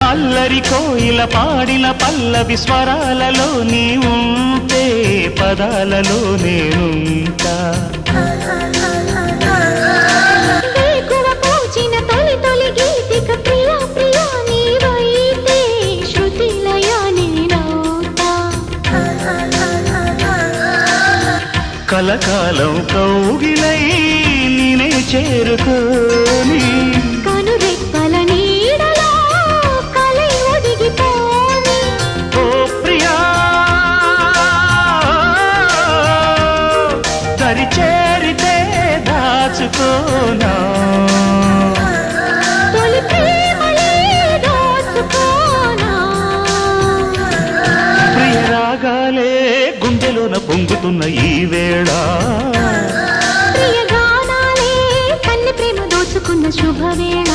అల్లరి కోయిల పాడిన పల్లవి స్వరాలలో నీ ఉంటే పదాలలో నేనుంటా కలకాలం కౌగిలై నేనే చేరుకోని కనురెప్పల నీడలో కలై ఒదిగిపోని ఓ ప్రియా దరి చేరితే దాచుకోనా తొలి ప్రేమలే దోచుకోనా ప్రియ రాగాలే గుండెలోన పొంగుతున్న ఈ వేళ ప్రియ గానాలే కన్నె ప్రేమ దోచుకున్న శుభవేళ